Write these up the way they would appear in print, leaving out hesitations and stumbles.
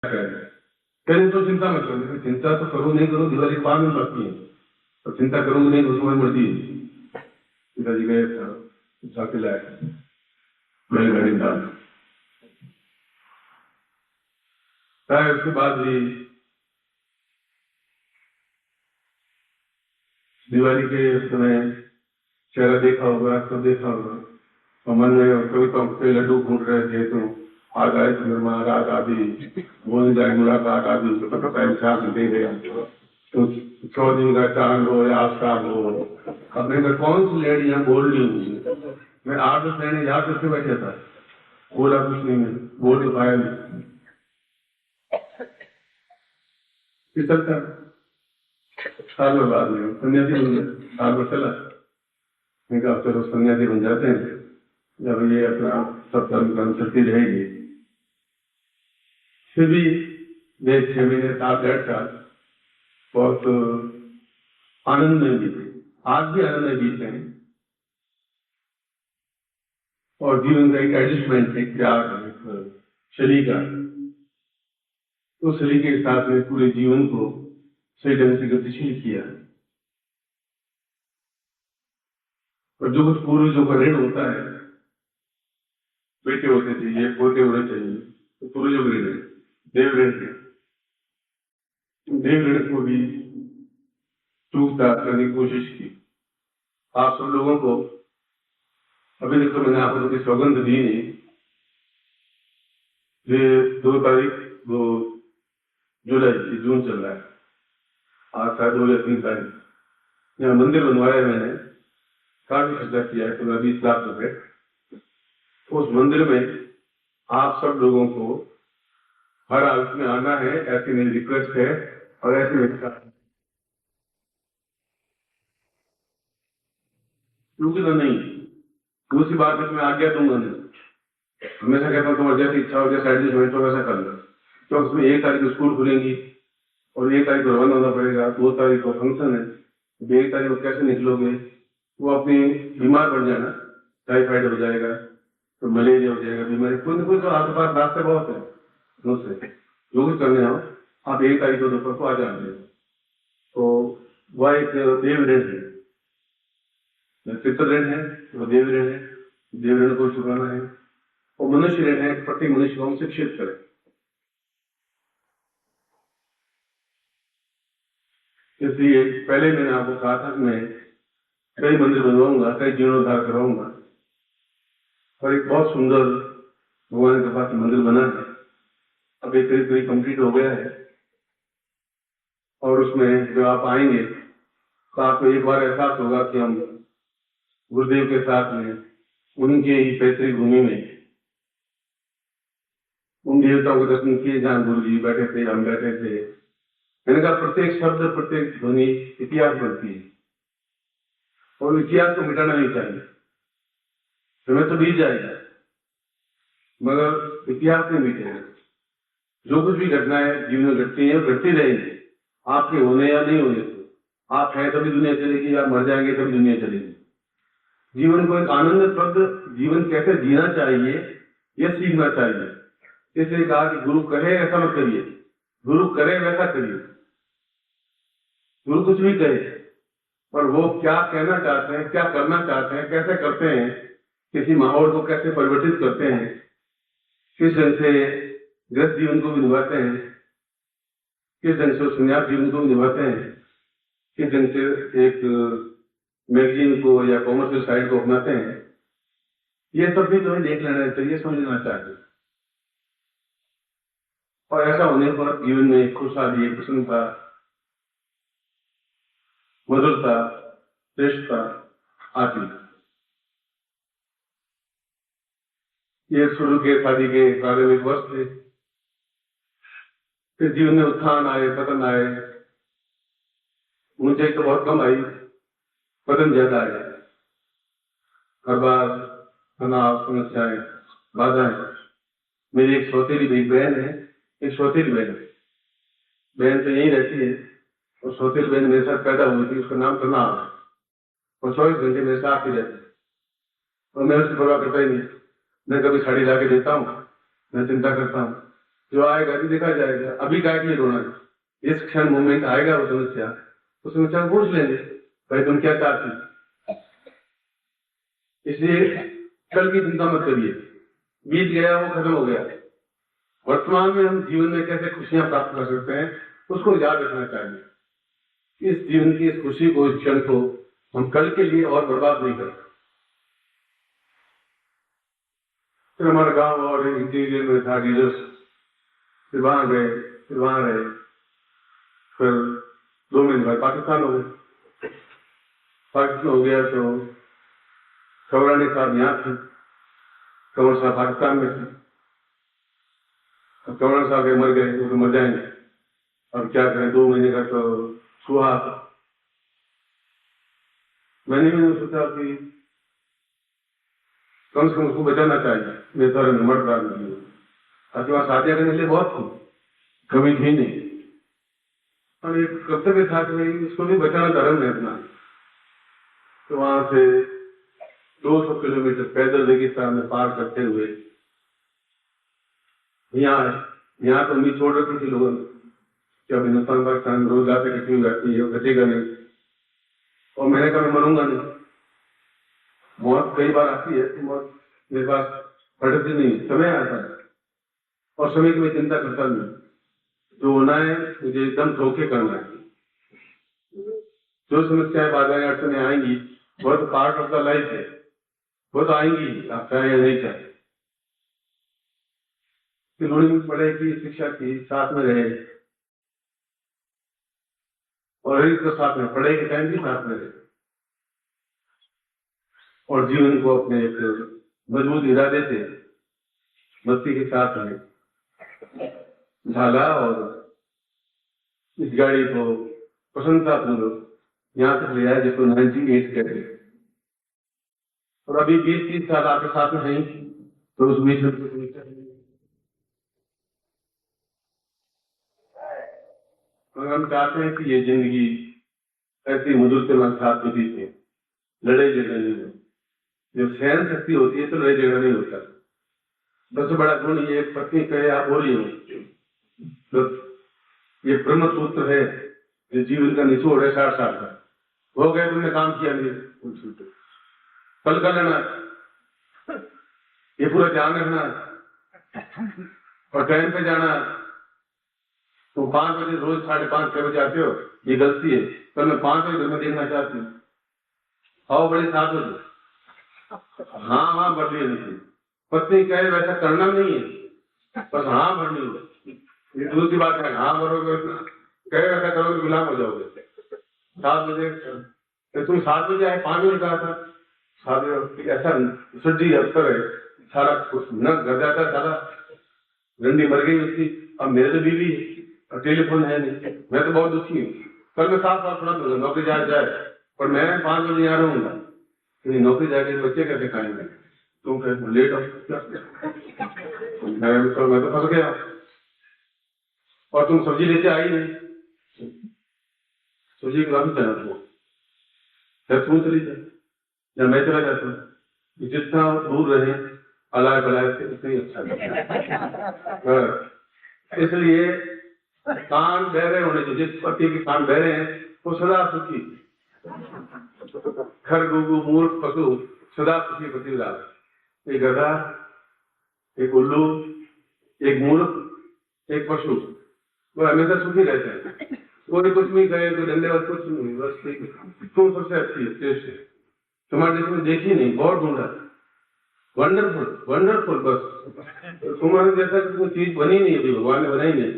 पहले तो चिंता मत करो, चिंता तो करो नहीं करो दिवाली के बाद में बाकी है, और चिंता करूंगी नहीं तो तुम्हारी मर्जी है। पिताजी गए जाके लाए बैलगाड़ी डाल। उसके बाद भी दिवाली के समय चेहरा देखा होगा, सब देखा होगा, और मन में कभी तो लड्डू फूट रहे थे, तो आग आए चंद्रमा, रात आदि बोल जाए मुलाकात आदि तो पता टाइम दे गया, तो 100 दिन का चांद हो या आस्था हो, अपने में कौन सी लेडियां बोल रही होंगी, मैं 8-10 लेने याद करके बैठा था, बोला कुछ नहीं, मैं बोल तो पाया नहीं, फिर चलता साल में बाद में सन्यासी बन गया, साल में चला, मैं कहा चलो सन्यासी बन जाते हैं, जब ये अपना सब धर्म कर्म चलती रहेगी। फिर भी वे 6 महीने 7-8 साल बहुत आनंद में बीते, आज भी आनंद में बीते हैं, और जीवन का एक एडजस्टमेंट है, प्यार सलीका, तो सलीके के साथ में पूरे जीवन को सही ढंग से गतिशील किया। और जो कुछ पूर्वजों का ऋण होता है, बेटे होते चाहिए, पोते होने चाहिए, तो पूर्वजों का ऋण, देव ऋण है, देव ऋण को भी चूकता करने की कोशिश की। आप सब लोगों को अभी तक तो मैंने आपको कोई सौगंध दी नहीं, ये 2 तारीख 2 जुलाई जून चल रहा है, आज शायद 2 या 3 तारीख, यहाँ मंदिर बनवाया मैंने, काफी खर्चा किया है, 15-20 लाख रुपए। उस मंदिर में आप सब लोगों को हर हालत में आना है, ऐसी मेरी रिक्वेस्ट है, और ऐसी मेरी क्योंकि तो नहीं, दूसरी बात है मैं आज्ञा दूंगा नहीं, हमेशा कहता हूँ तुम्हारी जैसी इच्छा हो, जैसा एडजस्टमेंट हो वैसा कर लो, क्योंकि उसमें 1 तारीख को स्कूल खुलेंगी और 1 तारीख को रवाना होना पड़ेगा, 2 तारीख को फंक्शन है, 1 तारीख को कैसे निकलोगे, वो अपनी बीमार पड़ जाना, टाइफाइड हो जाएगा, तो मलेरिया हो जाएगा, बीमारी कोई ना कोई, तो आपके पास रास्ते बहुत है, दूसरे जो कुछ करने हो आप 1 तारीख को दोपहर को आ जाएंगे। तो वह एक देव ऋण है, पितृ ऋण है, वो देव ऋण है, देव ऋण को चुकाना है, और मनुष्य ऋण है, प्रत्येक मनुष्य को हम शिक्षित करें। इसलिए पहले मैंने आपको कहा था कि मैं कई मंदिर बनवाऊंगा, कई जीर्णोद्धार करवाऊंगा, और एक बहुत सुंदर भगवान के पास मंदिर बना है, अब एक करीब कंप्लीट हो गया है, और उसमें जब आप आएंगे तो आपको एक बार एहसास होगा कि हम गुरुदेव के साथ में उनके ही पैतृक भूमि में उन देवताओं के दर्शन किए जहाँ गुरु जी बैठे थे, हम बैठे थे। मैंने कहा प्रत्येक शब्द, प्रत्येक ध्वनि इतिहास बनती है, और इतिहास को मिटाना नहीं चाहिए, समय तो बीत जाएगा मगर इतिहास नहीं मिटेगा। जो कुछ भी घटनाएं जीवन में घटती है घटती रहेंगी, आपके होने या नहीं होने से, आप हैं तभी दुनिया चलेगी, आप मर जाएंगे तभी दुनिया चलेगी। जीवन को एक आनंदप्रद जीवन कैसे जीना चाहिए यह सीखना चाहिए। इसलिए कहा कि गुरु कहे ऐसा मत करिए, गुरु करे वैसा करिए। गुरु कुछ भी कहे, पर वो क्या कहना चाहते हैं, क्या करना चाहते हैं, कैसे करते हैं, किसी माहौल को कैसे परिवर्तित करते हैं, किस ढंग से गृहस्थ जीवन को भी निभाते हैं, किस ढंग से संन्यास जीवन को भी निभाते हैं, किस ढंग से एक मैगजीन को या कॉमर्शियल साइड को अपनाते हैं, ये सब भी तुम्हें देख लेना चाहिए, समझना चाहिए। और ऐसा होने पर जीवन में खुशहाली, प्रसन्नता, मधुरता, श्रेष्ठता आती है। ये शुरू के शादी के प्रारंभिक वर्ष थे, फिर जीवन में उत्थान आए, पतन आए, ऊंचाई तो बहुत कम आई, पतन ज्यादा आया, हर बार तनाव, समस्याएं, बाधाएं। मेरी एक सौतेली बहन है, एक सौतेली बहन तो यही रहती है, और सौतेली बहन मेरे साथ पैदा हुई थी, उसका नाम तनाव है, और 24 घंटे मेरे साथ ही रहती है, और मैं उसकी परवाह करता ही नहीं। मैं कभी साड़ी ला के देता हूँ, मैं चिंता करता हूँ, जो आएगा अभी देखा जाएगा। अभी काय के लिए रोना है? इस क्षण मोमेंट आएगा वो समस्या, उस समस्या को पूछ लेंगे भाई तुम क्या चाहती। इसलिए कल की चिंता मत करिए, बीत गया वो खत्म हो गया। वर्तमान में हम जीवन में कैसे खुशियां प्राप्त कर सकते हैं उसको याद रखना चाहिए। इस जीवन की इस खुशी को, इस क्षण को हम कल के लिए और बर्बाद नहीं करते। फिर हमारा गांव और इंटीरियर में था डीजर्स, फिर वहां गए, फिर वहां रहे, फिर 2 महीने बाद पाकिस्तान हो गए। पाकिस्तान हो गया तो खबरानी साहब यहाँ थे, कंवर साहब पाकिस्तान में थे। अब कंवर साहब के मर गए, वो तो मर जाएंगे, अब क्या करें, 2 महीने का तो सुहा। मैंने भी सोचा कि कम से कम उसको बचाना चाहिए, मेरे द्वारा मर्द नहीं। आपके पास शादियां करने के लिए बहुत थी, कमी थी नहीं, और एक कर्तव्य था कि भाई इसको भी बचाना धर्म है अपना। तो वहां से 200 किलोमीटर पैदल रेगिस्तान में पार करते हुए यहाँ तो उम्मीद छोड़ रखी थी लोगों ने कि अब हिंदुस्तान पाकिस्तान रोज जाते कटी हो जाती है, बचेगा नहीं। और मैंने कहा मैं मरूंगा नहीं, मौत कई बार आती है तो मौत मेरे पास पड़ती नहीं, समय आता है और समय की मैं चिंता करता नहीं। जो होना है मुझे एकदम धोखे करना है। जो समस्याएं बाधाएं अड़चने आएंगी वो तो पार्ट ऑफ द लाइफ है, वो तो आएंगी, आप चाहे या नहीं चाहे। लोड़ी में पढ़े की शिक्षा की, साथ में रहे और तो साथ में पढ़े के टाइम भी साथ में रहे और जीवन को अपने एक मजबूत इरादे से मस्ती के साथ में ढाला और इस गाड़ी को प्रशंसापूर्वक यहाँ तक ले आया जिसको 98 कहते हैं। और अभी 20-30 साल आपके साथ में हैं तो उस बीच में हम चाहते हैं कि ये जिंदगी ऐसी मधुर से मन साथ में बीते, लड़ाई झगड़े नहीं हो। जो सहन शक्ति होती है तो लड़ाई झगड़ा नहीं होता। सबसे बड़ा गुण ये पत्नी कहे आप हो रही हो, तो ये ब्रह्म सूत्र है, ये जीवन का निचोड़ है। 60 साल का हो गए, तुमने काम किया नहीं, कल कर लेना, ये पूरा ध्यान रखना और टाइम पे जाना। तुम 5 बजे रोज 5:30-6 बजे आते हो, ये गलती है। कल मैं 5 बजे घर में देखना चाहती हूँ, आओ बड़े 7 बजे। हाँ बदली नहीं, पत्नी कहे वैसा करना नहीं है, बस हाँ भरनी हो। ये दूसरी बात है, हाँ भरोगे, कहे वैसा करोगे गुलाम हो जाओगे। 7 बजे तो तुम 7 बजे आए, 5 बजे कहा था। 7 बजे ऐसा सज्जी अफसर है, सारा कुछ न घर जाता, सारा रंडी मर गई उसकी। अब मेरे तो बीवी और टेलीफोन है नहीं, मैं तो बहुत दुखी हूँ। कल मैं 7 साल थोड़ा दूंगा, नौकरी जाए पर मैं 5 बजे यहाँ रहूंगा। नौकरी जाके बच्चे कैसे खाएंगे? तुम कहे लेट हो, मैं तो फंस गया। और तुम सब्जी लेके आई नहीं, सब्जी के बाद चला तुम चली जाए या मैं चला जाता हूँ। जितना दूर रहे अलाय बलाय से उतनी अच्छा। इसलिए कान बहरे होने चाहिए। जिस पति के कान बहरे हैं वो सदा सुखी। खर गुगु मूर्ख पशु सदा सुखी पतिव्रता। एक गधा, एक उल्लू, एक मूर्ख, एक पशु, वो हमेशा सुखी रहते हैं। कोई कुछ नहीं करे, कोई धंधे बस कुछ नहीं, बस ठीक है। तुम सबसे अच्छी है, श्रेष्ठ है। तुम्हारे जैसे में देखी नहीं, बहुत ढूंढा, वंडरफुल बस। तुम्हारे जैसा कोई चीज बनी नहीं है, भगवान ने बनाई नहीं।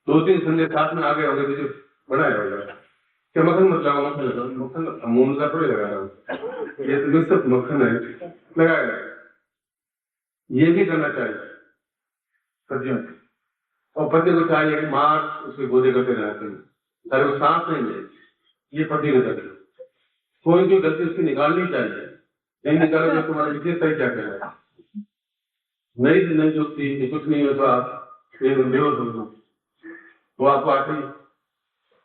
2-3 संदेश साथ में आ गए होंगे, किसी बनाया होगा क्या मक्खन मत लगाओ, मक्खन लगाओ, मक्खन अमूल का थोड़ी लगा रहा हूँ, ये तो सब मक्खन है लगाएगा। ये भी करना चाहिए सब्जियों में। और पति को चाहिए कि मार उसके गोदे करते रहते हैं, ताकि वो सांस नहीं ले, ये पति ने करते। कोई भी गलती उसकी निकालनी चाहिए, नहीं निकालोगे तुम्हारा विशेषता क्या कहेगा। नहीं जुटती, कुछ नहीं होता, आप बेहोश हो गए। वो आपको आती,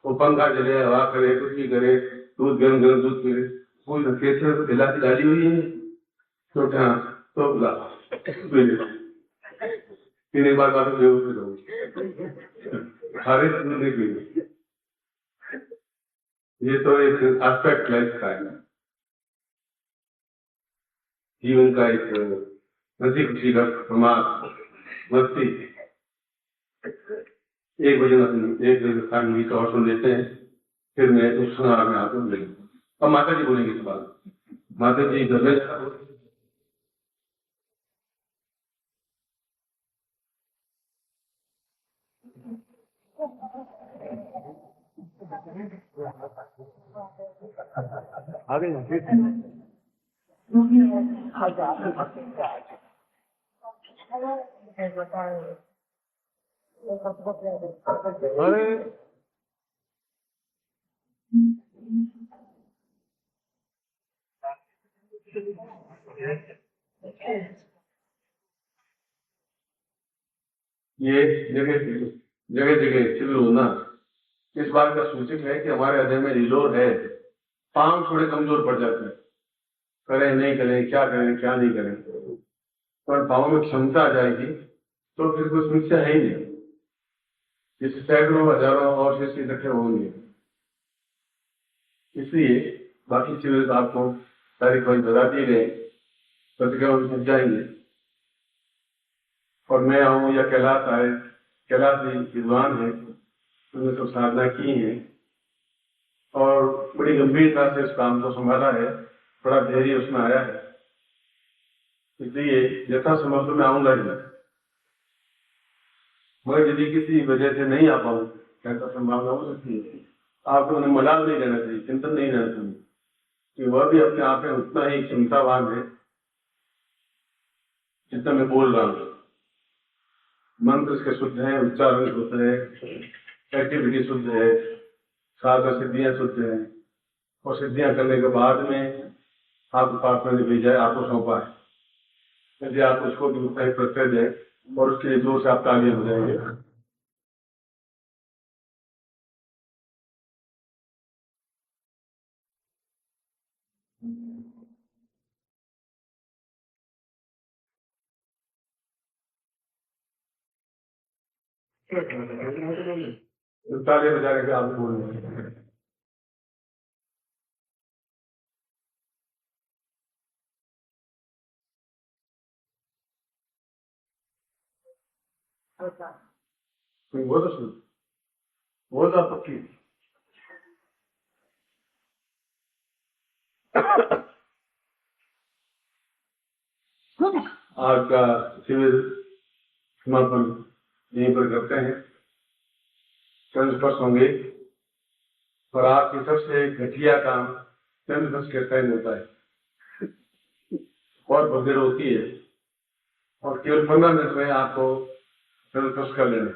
वो पंखा चले, हवा करे, कुछ भी करे, दूध गरम दूध पीले, कोई कैसे खिलाती डाली हुई है तो क्या तो पीने के बाद बात बेहोश हो सारे नहीं पीने। ये तो एक एस्पेक्ट लाइफ का है, जीवन का एक हंसी खुशी का प्रमाद मस्ती। एक बजे गीत और सुन लेते हैं, फिर मैं उस सुना में आते हूँ। अब माता जी बोलेंगे इस बात। माता जी घर में अरे ये जगह जगह जगह शिविर होना इस बात का सूचक है कि हमारे हृदय में रिलोर है, पांव थोड़े कमजोर पड़ जाते हैं, करें नहीं करें, क्या करें क्या नहीं करें, पर पाँव में क्षमता आ जाएगी तो फिर कोई समस्या है ही नहीं। जिससे सैकड़ों हजारों और शिष्य इकट्ठे होंगे। इसलिए बाकी शिविर आपको तारीख वाइज बता दिए गए, पत्रिका में मिल जाएंगे। और मैं आऊँ या कैलाश आए, कैलाश भी विद्वान है, उन्होंने सब साधना की है और बड़ी गंभीरता से इस काम को संभाला है, बड़ा धैर्य उसमें आया है। इसलिए यथासंभव तो मैं आऊंगा ही, मगर यदि किसी वजह से नहीं आ पाऊँ, ऐसा संभावना हो सकती है, आपको उन्हें मलाल नहीं रहना चाहिए, चिंतन नहीं रहना चाहिए कि वह भी अपने आप में उतना ही क्षमतावान है जितना मैं बोल रहा हूँ। मंत्र इसके शुद्ध है, उच्चारण शुद्ध है, एक्टिविटी शुद्ध है, साधना सिद्धियां शुद्ध है, और सिद्धियां करने के बाद में आपको पास में भेजा है, आपको सौंपा है, यदि आप उसको भी उतना ही प्रत्यय दें और उसके लिए जोर से आप ताली हो जाएंगे। ताली बजाने के आप बोल रहे हैं। वो तो सुन, वो तो पक्की आज का शिविर समापन यहीं पर करते हैं। चंद स्पर्श होंगे और आपकी सबसे घटिया काम चंद स्पर्श के टाइम होता है और भगदड़ होती है, और केवल 15 मिनट में आपको चंद स्पर्श कर लेना,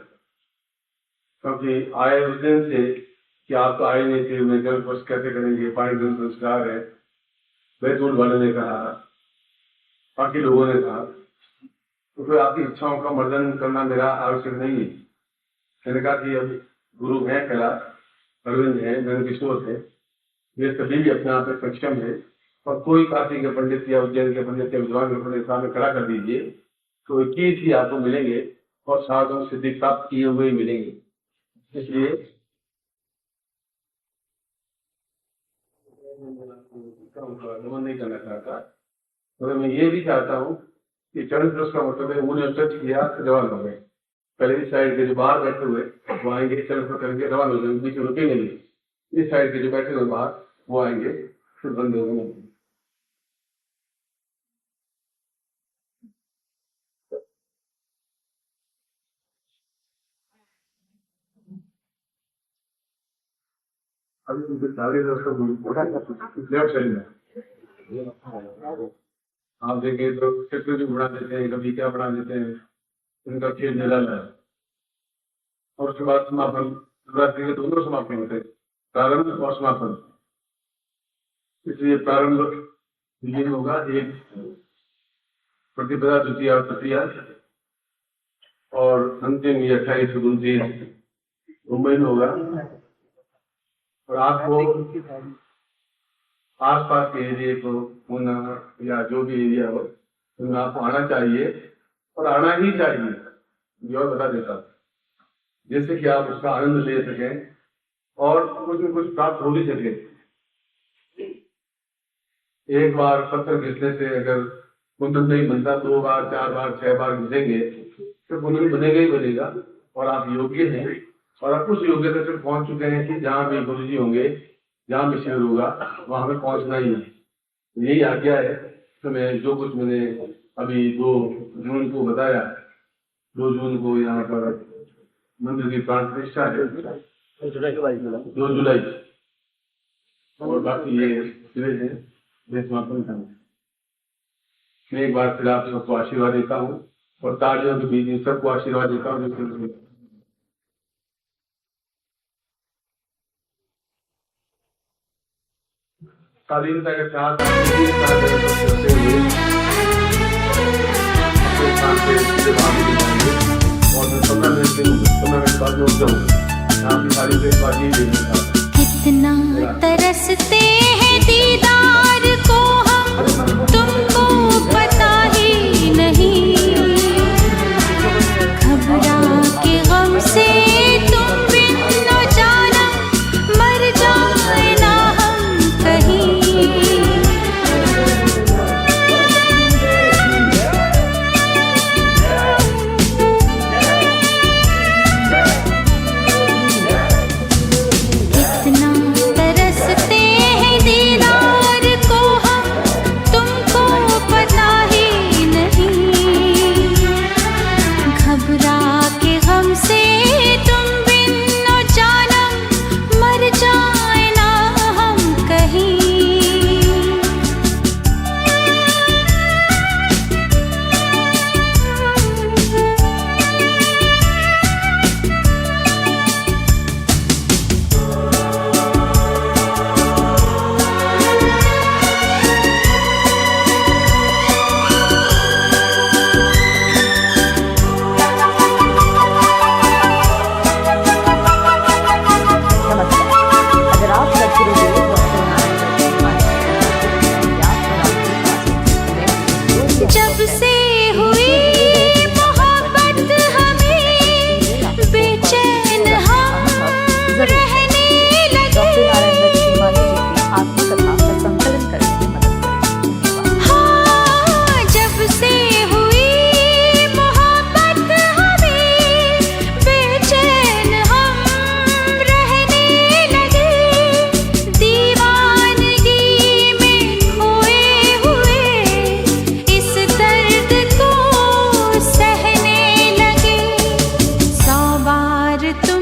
क्योंकि आए उस दिन से कि आप तो आए नहीं थे, मैं जल स्पर्श कैसे करेंगे, पानी जल संस्कार है, बैतूल वाले ने कहा, बाकी लोगों ने कहा, तो फिर आपकी इच्छाओं का मर्दन करना मेरा आवश्यक नहीं है। मैंने कहा कि अब गुरु है, कैलाश अरविंद है, नंद किशोर है, ये सभी भी अपने आप में सक्षम है, और कोई काशी के पंडित या उज्जैन के पंडित या विद्वान के पंडित सामने खड़ा कर दीजिए तो 21 ही आपको मिलेंगे और साधन सिद्धि प्राप्त किए हुए ही मिलेंगे। इसलिए दमन नहीं करना चाहता, तो मैं ये भी चाहता हूँ कि चरण स्पर्श का मतलब है उन्हें टच किया जवान हो गए। पहले इस साइड के जो बाहर बैठे हुए वो आएंगे, चरण स्पर्श करेंगे, रवान हो जाएंगे, बीच में रुकेंगे नहीं। इस साइड के जो बैठे हुए बाहर वो आएंगे, फिर बंद हो गए। अभी उनके सारे लेफ्ट साइड में आप देखें तो चित्र भी बढ़ा देते हैं, कभी क्या बढ़ा देते हैं, उनका खेल निराला है। और उसके बाद समापन, शिवरात्रि के दोनों समापन होते हैं, प्रारंभ और समापन। इसलिए प्रारंभ ये होगा एक प्रतिपदा द्वितीय और तृतीया, और अंतिम ये 28 29 मुंबई में होगा। और आपको आसपास के एरिया को पूना या जो भी एरिया हो उनमें आपको आना चाहिए, और आना ही चाहिए। ये और बता देता हूँ, जिससे कि आप उसका आनंद ले सकें और कुछ न कुछ प्राप्त हो भी सके। एक बार पत्थर घिसने से अगर कुंदन नहीं बनता, 2 बार 4 बार 6 बार घिसेंगे तो कुंदन बनेगा ही बनेगा। और आप योग्य हैं और आप उस योग्यता तक पहुंच चुके हैं कि जहाँ भी गुरु जी होंगे, जहाँ भी शिविर होगा, वहां पे पहुंचना ही है। यही आज्ञा है। तो मैं जो कुछ मैंने अभी 2 जून को बताया, 2 जून को यहाँ पर मंदिर की प्राण प्रतिष्ठा है, 2 जुलाई, और बाकी ये शिविर है समापन करना। मैं एक बार फिर आप सबको आशीर्वाद देता हूँ और तालियों के बीच सबको आशीर्वाद देता हूँ। शालीनता के साथ कितना तरसते हैं दीदार को हम, तुमको पता ही नहीं। घबरा के गम से तुम बिन न जाना, मर जाए ना हम कहीं। जब से हुई मोहब्बत हमें, बेचैन हम रहने लगे। हाँ, जब से हुई मोहब्बत हमें, बेचैन हम रहने लगे। दीवानगी में खोए हुए इस दर्द को सहने लगे। 100 बार तुम